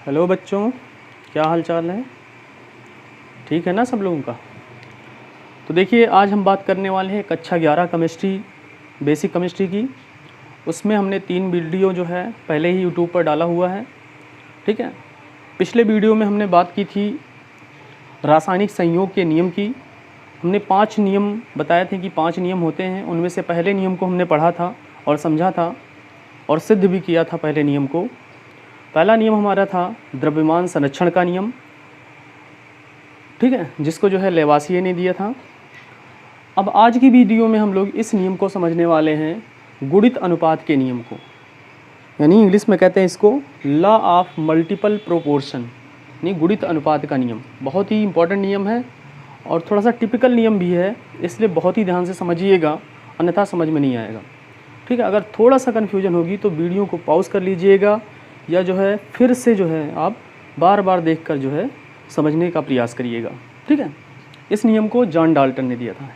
Hello बच्चों, क्या हाल चाल है? ठीक है ना सब लोगों का? तो देखिए, आज हम बात करने वाले हैं कक्षा 11 केमिस्ट्री, बेसिक केमिस्ट्री की। उसमें हमने 3 वीडियो जो है पहले ही यूट्यूब पर डाला हुआ है। ठीक है। पिछले वीडियो में हमने बात की थी रासायनिक संयोग के नियम की। हमने 5 नियम बताए थे कि 5 नियम होते हैं। उनमें से पहले नियम को हमने पढ़ा था और समझा था और सिद्ध भी किया था पहले नियम को। पहला नियम हमारा था द्रव्यमान संरक्षण का नियम, ठीक है, जिसको जो है लेवासिये ने दिया था। अब आज की वीडियो में हम लोग इस नियम को समझने वाले हैं गुणित अनुपात के नियम को, यानी इंग्लिश में कहते हैं इसको लॉ ऑफ मल्टीपल प्रोपोर्शन, यानी गुणित अनुपात का नियम। बहुत ही इंपॉर्टेंट नियम है और थोड़ा सा टिपिकल नियम भी है, इसलिए बहुत ही ध्यान से समझिएगा, अन्यथा समझ में नहीं आएगा। ठीक है। अगर थोड़ा सा कन्फ्यूजन होगी तो वीडियो को पॉज कर लीजिएगा या जो है फिर से जो है आप बार बार देखकर जो है समझने का प्रयास करिएगा। ठीक है। इस नियम को जॉन डाल्टन ने दिया था।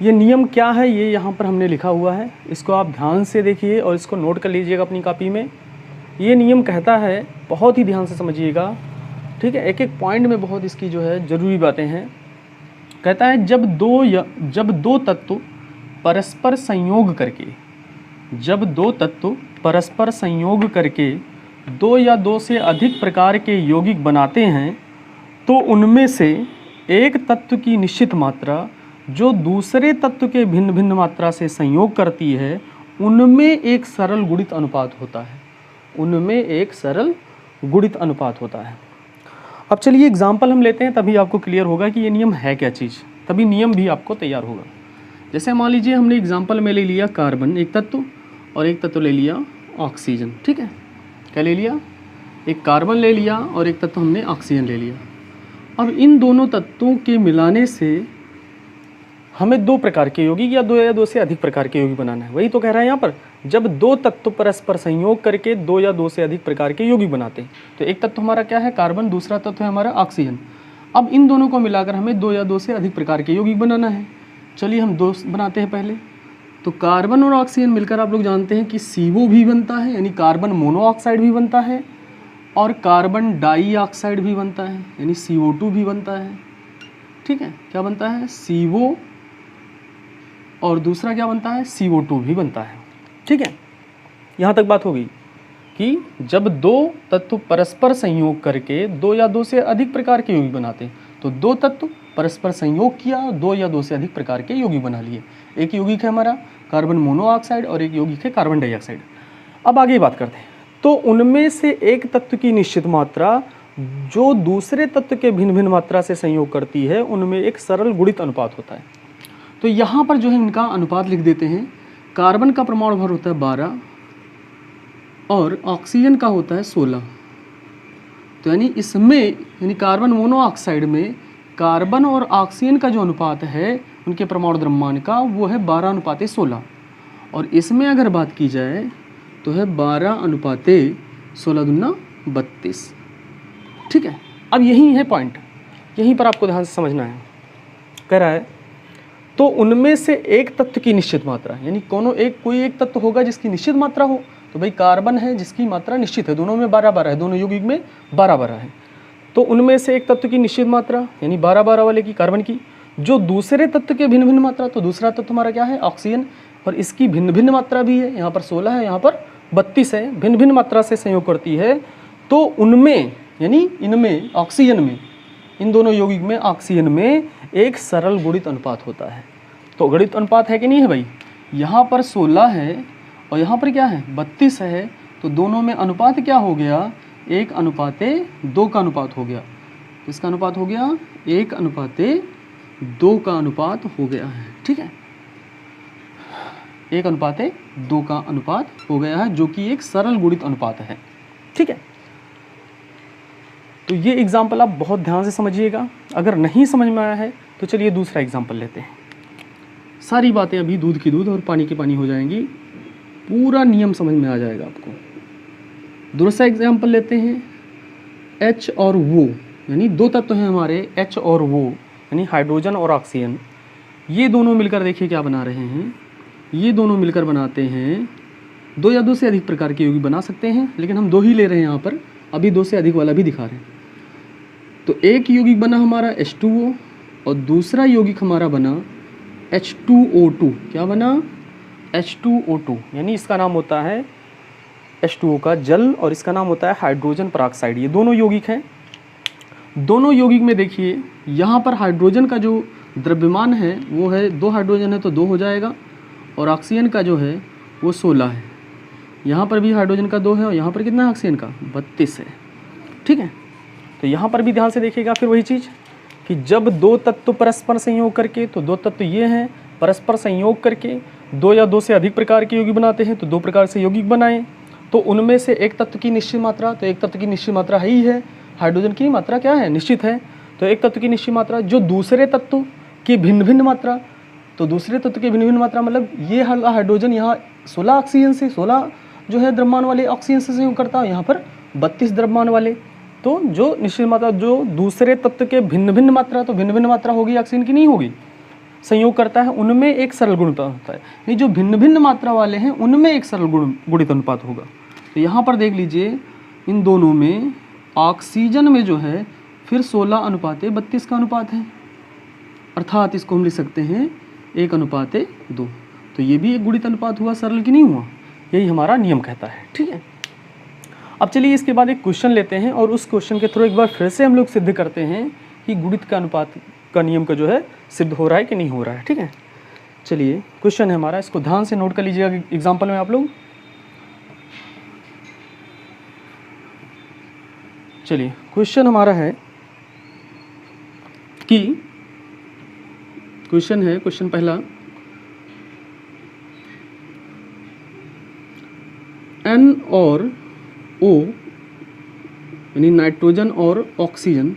ये नियम क्या है ये यहाँ पर हमने लिखा हुआ है, इसको आप ध्यान से देखिए और इसको नोट कर लीजिएगा अपनी कॉपी में। ये नियम कहता है, बहुत ही ध्यान से समझिएगा, ठीक है, एक एक पॉइंट में बहुत इसकी जो है ज़रूरी बातें हैं। कहता है जब दो तत्व परस्पर संयोग करके 2 या 2 से अधिक प्रकार के यौगिक बनाते हैं तो उनमें से एक तत्व की निश्चित मात्रा जो दूसरे तत्व के भिन्न भिन्न मात्रा से संयोग करती है उनमें एक सरल गुणित अनुपात होता है। अब चलिए एग्जाम्पल हम लेते हैं, तभी आपको क्लियर होगा कि ये नियम है क्या चीज़, तभी नियम भी आपको तैयार होगा। जैसे मान लीजिए हमने एग्जाम्पल में ले लिया कार्बन एक तत्व और एक तत्व ले लिया ऑक्सीजन। ठीक है, क्या ले लिया? एक कार्बन ले लिया और एक तत्व हमने ऑक्सीजन ले लिया। अब इन दोनों तत्वों के मिलाने से हमें 2 प्रकार के यौगिक या 2 से अधिक प्रकार के यौगिक बनाना है। वही तो कह रहा है यहाँ पर, जब 2 तत्व परस्पर संयोग करके 2 या 2 से अधिक प्रकार के यौगिक बनाते हैं। तो एक तत्व हमारा क्या है? कार्बन, दूसरा तत्व है हमारा ऑक्सीजन। अब इन दोनों को मिलाकर हमें 2 या 2 से अधिक प्रकार के यौगिक बनाना है। चलिए हम 2 बनाते हैं पहले। तो कार्बन और ऑक्सीजन मिलकर आप लोग जानते हैं कि CO भी बनता है, यानी कार्बन मोनोऑक्साइड भी बनता है, और कार्बन डाइऑक्साइड भी बनता है, यानी CO2 भी बनता है। ठीक है, क्या बनता है? CO, और दूसरा क्या बनता है? CO2 भी बनता है। ठीक है, यहाँ तक बात हो गई कि जब 2 तत्व परस्पर संयोग करके 2 या 2 से अधिक प्रकार के यौगिक बनाते हैं, तो 2 तत्व परस्पर संयोग किया, 2 या 2 से अधिक प्रकार के यौगिक बना लिए। एक यौगिक है हमारा कार्बन मोनोऑक्साइड और एक यौगिक है कार्बन डाइऑक्साइड। अब आगे बात करते हैं। तो उनमें से एक तत्व की निश्चित मात्रा जो दूसरे तत्व के भिन्न भिन्न मात्रा से संयोग करती है उनमें एक सरल गुणित अनुपात होता है। तो यहाँ पर जो है इनका अनुपात लिख देते हैं। कार्बन का परमाणु भार होता है 12 और ऑक्सीजन का होता है 16। तो यानी इसमें, यानी कार्बन मोनोऑक्साइड में कार्बन और ऑक्सीजन का जो अनुपात है उनके परमाणु द्रव्यमान का, वो है 12:16। और इसमें अगर बात की जाए तो है 12:16 दूना 32। ठीक है, अब यही है पॉइंट, यहीं पर आपको ध्यान से समझना है। कह रहा है तो उनमें से एक तत्व की निश्चित मात्रा, यानी कोई एक तत्व होगा जिसकी निश्चित मात्रा हो। तो भाई कार्बन है जिसकी मात्रा निश्चित है, दोनों में 12-12 है, दोनों यौगिक में 12-12 है। तो उनमें से एक तत्व की निश्चित मात्रा, यानी 12-12 वाले की, कार्बन की, जो दूसरे तत्व के भिन्न भिन्न मात्रा, तो दूसरा तत्व हमारा क्या है? ऑक्सीजन, और इसकी भिन्न भिन्न मात्रा भी है, यहाँ पर 16 है, यहाँ पर 32 है, भिन्न भिन्न मात्रा से संयोग करती है। तो उनमें, यानी इनमें, ऑक्सीजन में, इन दोनों यौगिक में, ऑक्सीजन में एक सरल गुणित अनुपात होता है। तो गुणित अनुपात है कि नहीं है भाई? यहाँ पर 16 है और यहाँ पर क्या है? 32 है। तो दोनों में अनुपात क्या हो गया? 1:2 का अनुपात हो गया। किसका अनुपात हो गया? 1:2 का अनुपात हो गया है। ठीक है, 1:2 का अनुपात हो गया है, जो कि एक सरल गुणित अनुपात है। ठीक है, तो ये एग्जाम्पल आप बहुत ध्यान से समझिएगा। अगर नहीं समझ में आया है तो चलिए दूसरा एग्जाम्पल लेते हैं। सारी बातें अभी दूध की दूध और पानी की पानी हो जाएंगी, पूरा नियम समझ में आ जाएगा आपको। दूसरा एग्जाम्पल लेते हैं। H और O, यानी 2 तत्व हैं हमारे, H और O, यानी हाइड्रोजन और ऑक्सीजन। ये दोनों मिलकर देखिए क्या बना रहे हैं। ये दोनों मिलकर बनाते हैं 2 या 2 से अधिक प्रकार के यौगिक बना सकते हैं, लेकिन हम 2 ही ले रहे हैं यहाँ पर। अभी 2 से अधिक वाला भी दिखा रहे हैं। तो एक यौगिक बना हमारा H2O और दूसरा यौगिक हमारा बना H2O2। क्या बना? H2O2, यानी इसका नाम होता है H2O का जल और इसका नाम होता है हाइड्रोजन परऑक्साइड। ये दोनों यौगिक हैं। दोनों यौगिक में देखिए यहाँ पर हाइड्रोजन का जो द्रव्यमान है वो है 2 हाइड्रोजन है तो 2 हो जाएगा, और ऑक्सीजन का जो है वो 16 है। यहाँ पर भी हाइड्रोजन का 2 है और यहाँ पर कितना है ऑक्सीजन का? 32 है। ठीक है, तो यहाँ पर भी ध्यान से देखिएगा फिर वही चीज़ कि जब 2 तत्व परस्पर संयोग करके, तो 2 तत्व ये हैं, परस्पर संयोग करके 2 या 2 से अधिक प्रकार के यौगिक बनाते हैं, तो 2 प्रकार से यौगिक बनाएं, तो उनमें से एक तत्व की निश्चित मात्रा, तो एक तत्व की निश्चित मात्रा है ही है, हाइड्रोजन की मात्रा क्या है? निश्चित है। तो एक तत्व की निश्चित मात्रा जो दूसरे तत्व की भिन्न भिन्न मात्रा, तो दूसरे तत्व की भिन्न भिन्न मात्रा मतलब ये हाइड्रोजन यहाँ 16 ऑक्सीजन से 16 जो है द्रव्यमान वाले ऑक्सीजन से संयोग करता है, यहाँ पर 32 द्रव्यमान वाले। तो जो निश्चित मात्रा जो दूसरे तत्व के भिन्न भिन्न मात्रा, तो भिन्न भिन्न मात्रा होगी ऑक्सीजन की, नहीं होगी, संयोग करता है, उनमें एक सरल गुणित होता है। नहीं, जो भिन्न भिन्न मात्रा वाले हैं उनमें एक सरल गुणित अनुपात होगा। तो यहाँ पर देख लीजिए इन दोनों में ऑक्सीजन में जो है फिर 16:32 का अनुपात है, अर्थात इसको हम लिख सकते हैं 1:2। तो ये भी एक गुणित अनुपात हुआ, सरल कि नहीं हुआ? यही हमारा नियम कहता है। ठीक है, अब चलिए इसके बाद एक क्वेश्चन लेते हैं और उस क्वेश्चन के थ्रू एक बार फिर से हम लोग सिद्ध करते हैं कि गुणित का अनुपात का नियम का जो है सिद्ध हो रहा है कि नहीं हो रहा है। ठीक है, चलिए क्वेश्चन है हमारा, इसको ध्यान से नोट कर लीजिएगा एग्जाम्पल में आप लोग। चलिए क्वेश्चन हमारा है कि क्वेश्चन पहला, N और O यानी नाइट्रोजन और ऑक्सीजन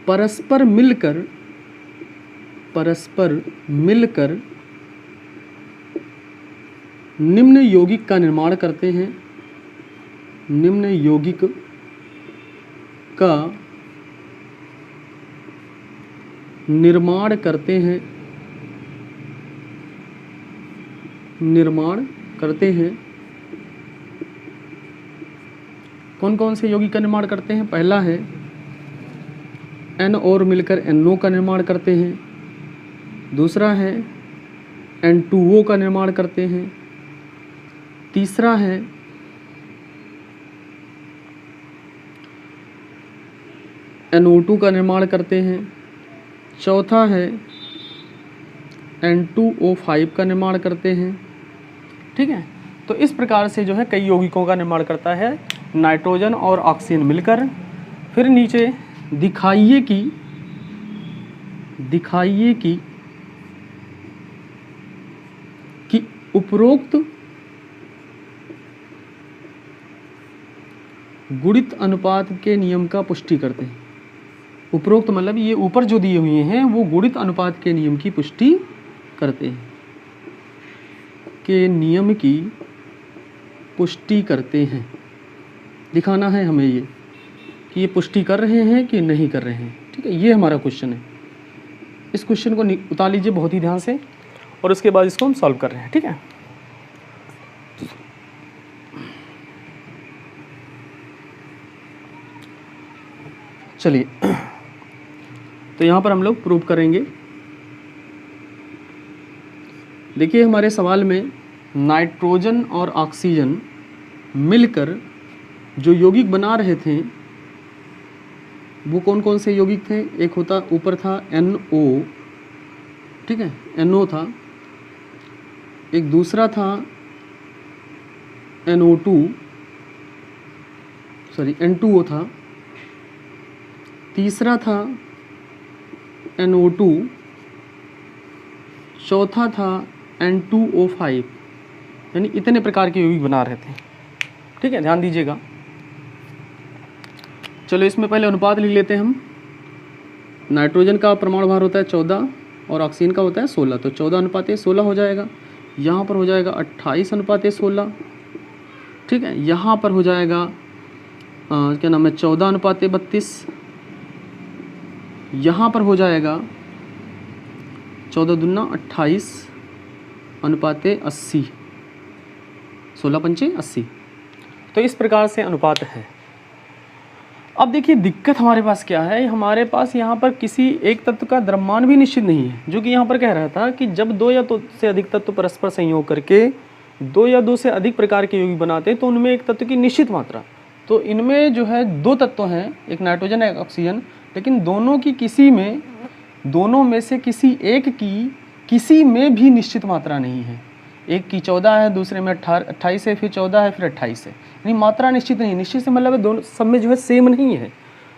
परस्पर मिलकर निम्न यौगिक का निर्माण करते हैं। निम्न यौगिक का निर्माण करते हैं। कौन कौन से यौगिक का निर्माण करते हैं? पहला है N और मिलकर NO का निर्माण करते हैं। दूसरा है N2O का निर्माण करते हैं। तीसरा है NO2 का निर्माण करते हैं। चौथा है N2O5 का निर्माण करते हैं। ठीक है, तो इस प्रकार से जो है कई यौगिकों का निर्माण करता है नाइट्रोजन और ऑक्सीजन मिलकर। फिर नीचे दिखाइए कि उपरोक्त गुणित अनुपात के नियम का पुष्टि करते हैं। उपरोक्त मतलब ये ऊपर जो दिए हुए हैं वो गुणित अनुपात के नियम की पुष्टि करते हैं, के नियम की पुष्टि करते हैं। दिखाना है हमें ये कि ये पुष्टि कर रहे हैं कि नहीं कर रहे हैं। ठीक है, ये हमारा क्वेश्चन है। इस क्वेश्चन को उतार लीजिए बहुत ही ध्यान से और उसके बाद इसको हम सॉल्व कर रहे हैं। ठीक है, चलिए तो यहाँ पर हम लोग प्रूव करेंगे। देखिए हमारे सवाल में नाइट्रोजन और ऑक्सीजन मिलकर जो यौगिक बना रहे थे वो कौन कौन से यौगिक थे? एक होता ऊपर था NO, ठीक है, NO था। एक दूसरा था N2O था। तीसरा था NO2। चौथा था N2O5। यानी इतने प्रकार के यौगिक बना रहे थे। ठीक है, ध्यान दीजिएगा। चलो इसमें पहले अनुपात लिख लेते हैं हम। नाइट्रोजन का परमाणु भार होता है 14 और ऑक्सीजन का होता है 16, तो 14:16 हो जाएगा। यहाँ पर हो जाएगा 28:16। ठीक है, यहाँ पर हो जाएगा क्या नाम है 14:32। यहाँ पर हो जाएगा 14 दूना 28:80, 16×5 = 80। तो इस प्रकार से अनुपात है। अब देखिए दिक्कत हमारे पास क्या है, हमारे पास यहाँ पर किसी एक तत्व का द्रव्यमान भी निश्चित नहीं है, जो कि यहाँ पर कह रहा था कि जब दो या तो से अधिक तत्व परस्पर संयोग करके दो या दो से अधिक प्रकार के यौगिक बनाते हैं तो उनमें एक तत्व की निश्चित मात्रा, तो इनमें जो है दो तत्व हैं, एक नाइट्रोजन एक ऑक्सीजन, लेकिन दोनों में से किसी एक की किसी में भी निश्चित मात्रा नहीं है। एक की 14 है, दूसरे में 28 है, फिर 14 है, फिर 28 है, यानी मात्रा निश्चित नहीं। निश्चित से मतलब है दोनों सब में जो है सेम नहीं है।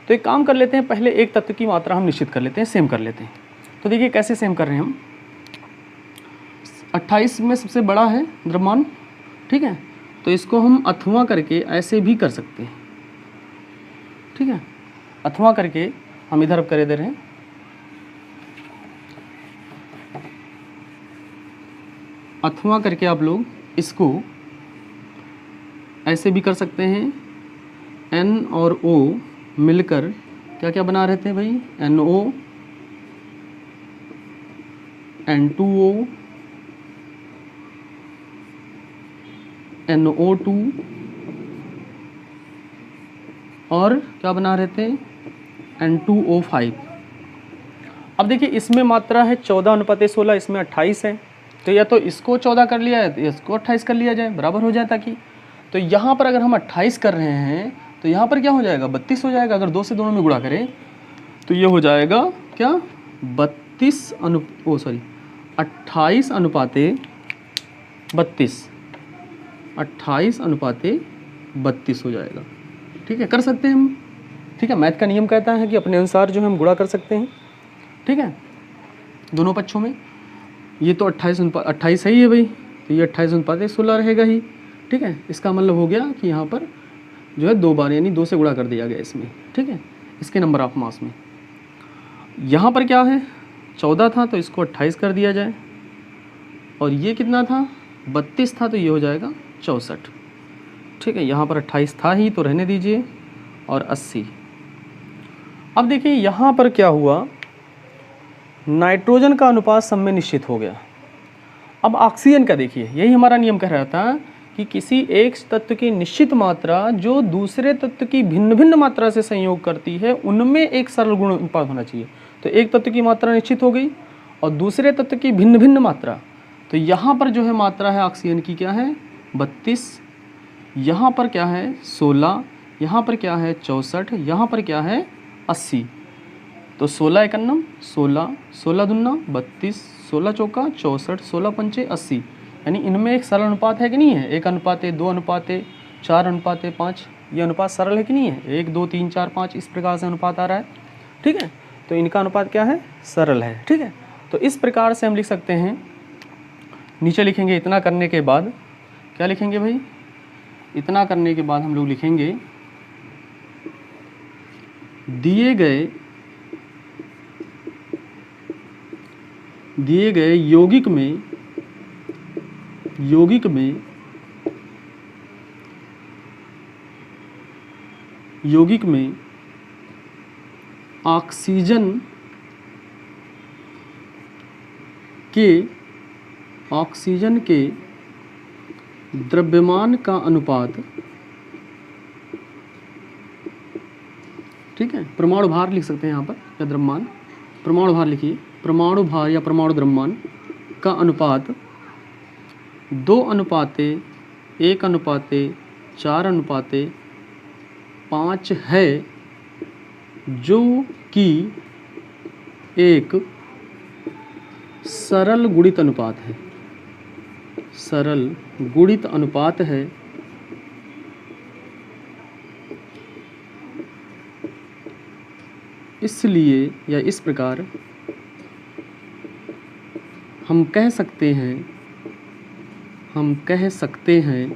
तो एक काम कर लेते हैं, पहले एक तत्व की मात्रा हम निश्चित कर लेते हैं, सेम कर लेते हैं। तो देखिए कैसे सेम कर रहे हैं हम। 28 में सबसे बड़ा है द्रव्यमान, ठीक है, तो इसको हम अथवा करके ऐसे भी कर सकते हैं, ठीक है, अथवा करके हम इधर अब करे दे रहे हैं। अथवा करके आप लोग इसको ऐसे भी कर सकते हैं, N और O मिलकर क्या क्या बना रहे थे भाई, NO, N2O, NO2 और क्या बना रहे थे, N2O5। अब देखिए इसमें मात्रा है 14:16, इसमें 28 है, तो या तो इसको 14 कर लिया है तो इसको 28 कर लिया जाए, बराबर हो जाए ताकि। तो यहाँ पर अगर हम 28 कर रहे हैं तो यहाँ पर क्या हो जाएगा, 32 हो जाएगा। अगर दो से दोनों में गुणा करें तो ये हो जाएगा क्या, 28 अनुपाते 32, 28 अनुपाते 32 हो जाएगा, ठीक है, कर सकते हैं हम, ठीक है। मैथ का नियम कहता है कि अपने अनुसार जो है हम गुणा कर सकते हैं, ठीक है, दोनों पक्षों में। ये तो 28 सही है भाई, तो ये 28:16 रहेगा ही, ठीक है। इसका मतलब हो गया कि यहाँ पर जो है दो बार यानी 2 से गुणा कर दिया गया इसमें, ठीक है, इसके नंबर ऑफ मास में। यहाँ पर क्या है, 14 था तो इसको 28 कर दिया जाए, और ये कितना था, 32 था, तो ये हो जाएगा 64, ठीक है। यहाँ पर 28 था ही तो रहने दीजिए, और 80। अब देखिए यहाँ पर क्या हुआ, नाइट्रोजन का अनुपात सब में निश्चित हो गया। अब ऑक्सीजन का देखिए, यही हमारा नियम कह रहा था कि किसी एक तत्व की निश्चित मात्रा जो दूसरे तत्व की भिन्न भिन्न मात्रा से संयोग करती है उनमें एक सरल गुण अनुपात होना चाहिए। तो एक तत्व की मात्रा निश्चित हो गई और दूसरे तत्व की भिन्न भिन्न मात्रा, तो यहाँ पर जो है मात्रा है ऑक्सीजन की क्या है, 32, यहाँ पर क्या है 16, यहाँ पर क्या है 64, यहाँ पर क्या है 80। तो 16 एकन्नम 16, 16 दूना 32, 16 चौका 64, 16 पंचे 80, यानी इनमें एक सरल अनुपात है कि नहीं है, 1:2, 4:5, ये अनुपात सरल है कि नहीं है, 1, 2, 3, 4, 5 इस प्रकार से अनुपात आ रहा है, ठीक है। तो इनका अनुपात क्या है, सरल है, ठीक है। तो इस प्रकार से हम लिख सकते हैं, नीचे लिखेंगे इतना करने के बाद, क्या लिखेंगे भाई, इतना करने के बाद हम लोग लिखेंगे दिए गए यौगिक में ऑक्सीजन के द्रव्यमान का अनुपात, ठीक है, परमाणु भार लिख सकते हैं यहाँ पर, या द्रव्यमान, परमाणु भार लिखिए, परमाणु भार या परमाणु द्रव्यमान का अनुपात 2:1:4:5 है, जो कि एक सरल गुणित अनुपात है, इसलिए या इस प्रकार हम कह सकते हैं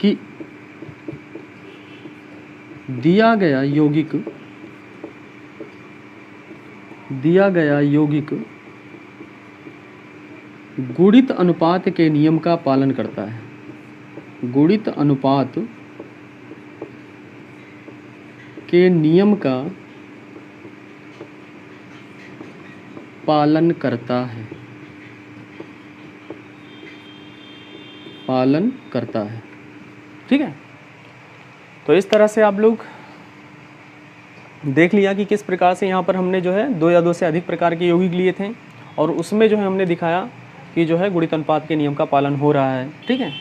कि दिया गया यौगिक गुणित अनुपात के नियम का पालन करता है, गुणित अनुपात के नियम का पालन करता है, ठीक है। तो इस तरह से आप लोग देख लिया कि किस प्रकार से यहाँ पर हमने जो है 2 या 2 से अधिक प्रकार के यौगिक लिए थे और उसमें जो है हमने दिखाया कि जो है गुणित अनुपात के नियम का पालन हो रहा है। ठीक है,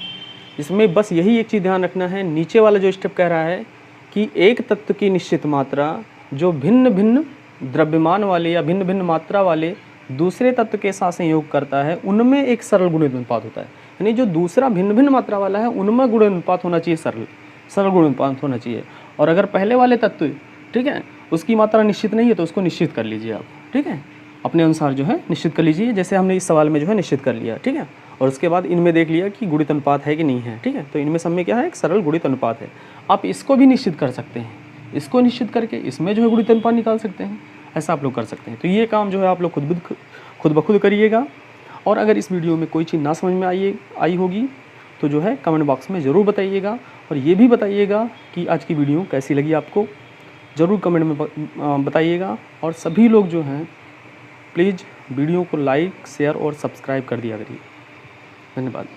इसमें बस यही एक चीज़ ध्यान रखना है, नीचे वाला जो स्टेप कह रहा है कि एक तत्व की निश्चित मात्रा जो भिन्न भिन्न द्रव्यमान वाले या भिन्न भिन्न मात्रा वाले दूसरे तत्व के साथ संयोग करता है, उनमें एक सरल गुणित अनुपात होता है। यानी जो दूसरा भिन्न भिन्न मात्रा वाला है उनमें गुणित अनुपात होना चाहिए, सरल गुणित अनुपात होना चाहिए। और अगर पहले वाले तत्व, ठीक है, उसकी मात्रा निश्चित नहीं है तो उसको निश्चित कर लीजिए आप। ठीक है, अपने अनुसार जो है निश्चित कर लीजिए, जैसे हमने इस सवाल में जो है निश्चित कर लिया। ठीक है, और उसके बाद इनमें देख लिया कि गुणित अनुपात है कि नहीं है। ठीक है, तो इनमें सब में क्या है, एक सरल गुणित अनुपात है। आप इसको भी निश्चित कर सकते हैं, इसको निश्चित करके इसमें जो है गुणित अनुपात निकाल सकते हैं, ऐसा आप लोग कर सकते हैं। तो ये काम जो है आप लोग खुद ब खुद करिएगा। और अगर इस वीडियो में कोई चीज़ ना समझ में आई होगी तो जो है कमेंट बॉक्स में ज़रूर बताइएगा। और ये भी बताइएगा कि आज की वीडियो कैसी लगी आपको, ज़रूर कमेंट में बताइएगा। और सभी लोग जो हैं प्लीज़ वीडियो को लाइक, शेयर और सब्सक्राइब कर दिया करिए। धन्यवाद।